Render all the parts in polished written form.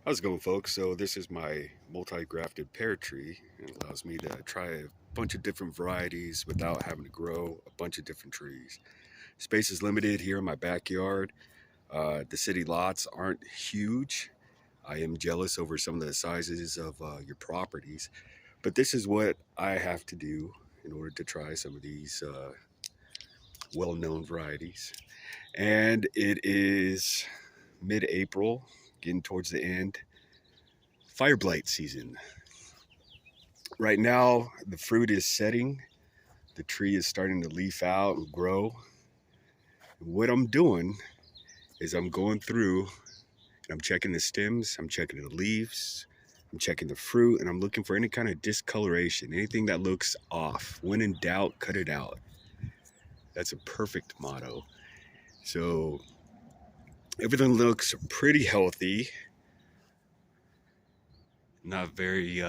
How's it going, folks? So this is my multi-grafted pear tree. It allows me to try a bunch of different varieties without having to grow a bunch of different trees. Space is limited here in my backyard. The city lots aren't huge. I am jealous over some of the sizes of your properties, but this is what I have to do in order to try some of these well-known varieties. And it is mid-April, getting towards the end. Fire blight season. Right now, the fruit is setting. The tree is starting to leaf out and grow. What I'm doing is I'm going through and I'm checking the stems, I'm checking the leaves, I'm checking the fruit, and I'm looking for any kind of discoloration, anything that looks off. When in doubt, cut it out. That's a perfect motto. So everything looks pretty healthy. Not very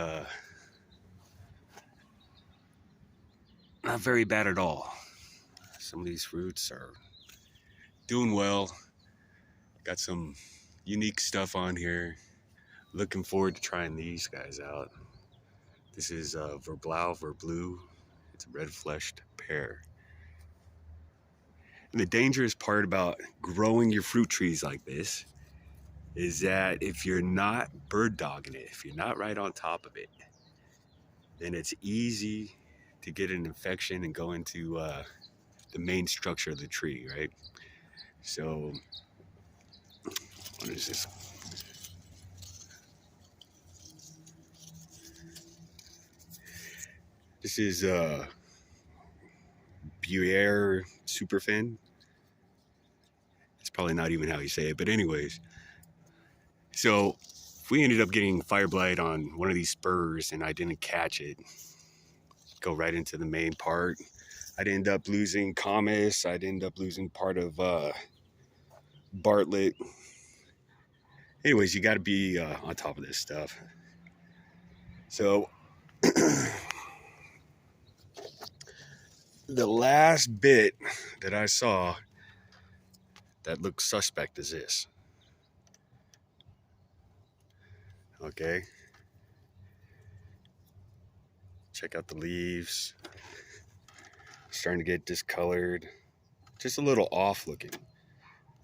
bad at all. Some of these fruits are doing well. Got some unique stuff on here. Looking forward to trying these guys out. This is Verblau. It's a red-fleshed pear. And the dangerous part about growing your fruit trees like this is that if you're not bird dogging it, if you're not right on top of it, then it's easy to get an infection and go into the main structure of the tree, right? So, what is this? This is pear superfin. It's probably not even how you say it, but anyways. So if we ended up getting fire blight on one of these spurs and I didn't catch it, go right into the main part, I'd end up losing Comus. I'd end up losing part of Bartlett. Anyways, you got to be on top of this stuff. So the last bit that I saw that looked suspect is this. Okay. Check out the leaves. Starting to get discolored. Just a little off looking.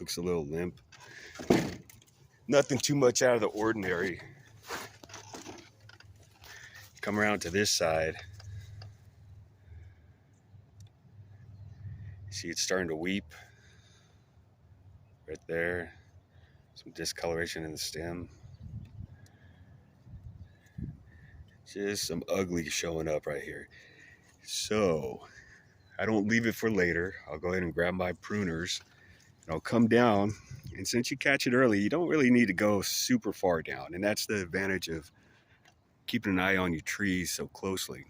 Looks a little limp. Nothing too much out of the ordinary. Come around to this side. See, it's starting to weep. Right there. Some discoloration in the stem. Just some ugly showing up right here. So, I don't leave it for later. I'll go ahead and grab my pruners. And I'll come down. And since you catch it early, you don't really need to go super far down. And that's the advantage of keeping an eye on your trees so closely.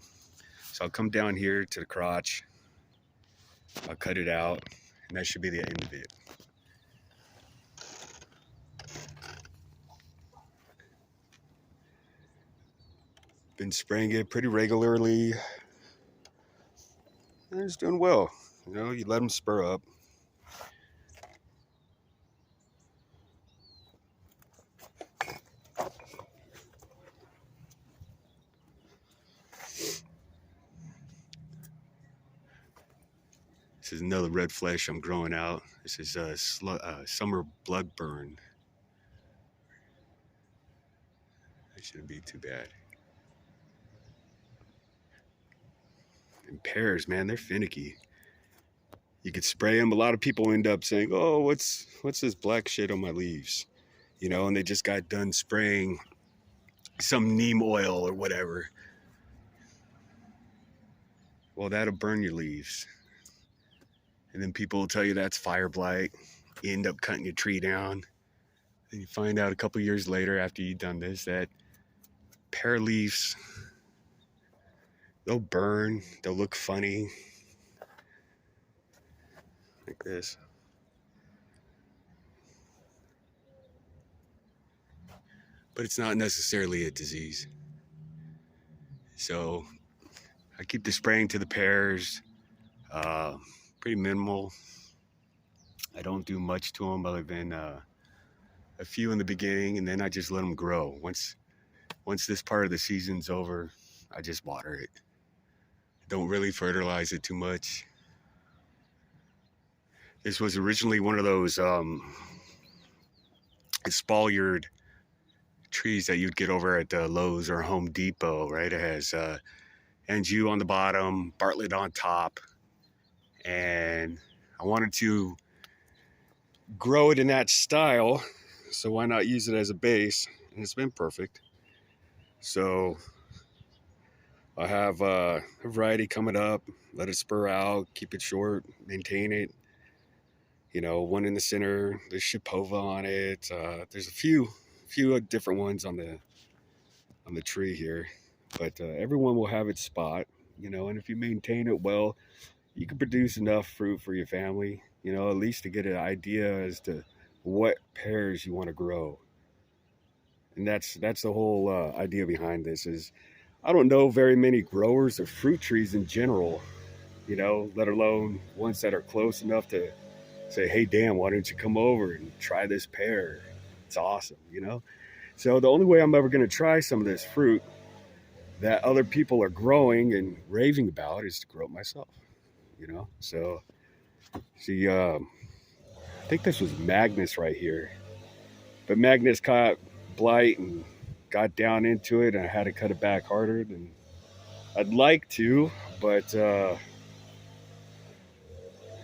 So I'll come down here to the crotch. I'll cut it out. And that should be the end of it. Been spraying it pretty regularly. And it's doing well. You know, you let them spur up. This is another red flesh I'm growing out. This is a summer blood burn. That shouldn't be too bad. And pears, man, they're finicky. You could spray them. A lot of people end up saying, "Oh, what's this black shit on my leaves?" You know, and they just got done spraying some neem oil or whatever. Well, that'll burn your leaves. And then people will tell you that's fire blight. You end up cutting your tree down. Then you find out a couple years later after you've done this that pear leaves, they'll burn, they'll look funny. Like this. But it's not necessarily a disease. So I keep the spraying to the pears, pretty minimal. I don't do much to them other than a few in the beginning, and then I just let them grow. Once this part of the season's over, I just water it. Don't really fertilize it too much. This was originally one of those espaliered trees that you'd get over at Lowe's or Home Depot, right? It has Anjou on the bottom, Bartlett on top, and I wanted to grow it in that style, so why not use it as a base? And it's been perfect. So I have a variety coming up. Let it spur out, keep it short, maintain it. You know, one in the center. There's Shipova on it. There's a few different ones on the tree here, but everyone will have its spot. You know, and if you maintain it well, you can produce enough fruit for your family. You know, at least to get an idea as to what pears you want to grow. And that's the whole idea behind this. Is I don't know very many growers of fruit trees in general, you know, let alone ones that are close enough to say, hey, Dan, why don't you come over and try this pear? It's awesome, you know? So the only way I'm ever going to try some of this fruit that other people are growing and raving about is to grow it myself, you know? So, see, I think this was Magnus right here. But Magnus caught blight and got down into it, and I had to cut it back harder than I'd like to, but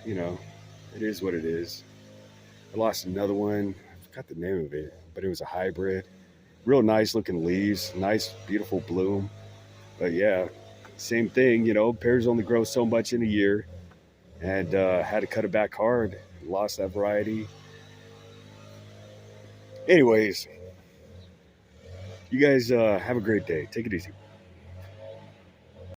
you know, it is what it is. I lost another one. I forgot the name of it, but it was a hybrid. Real nice looking leaves, nice, beautiful bloom. But yeah, same thing, you know, pears only grow so much in a year, and had to cut it back hard. Lost that variety. Anyways, you guys have a great day. Take it easy.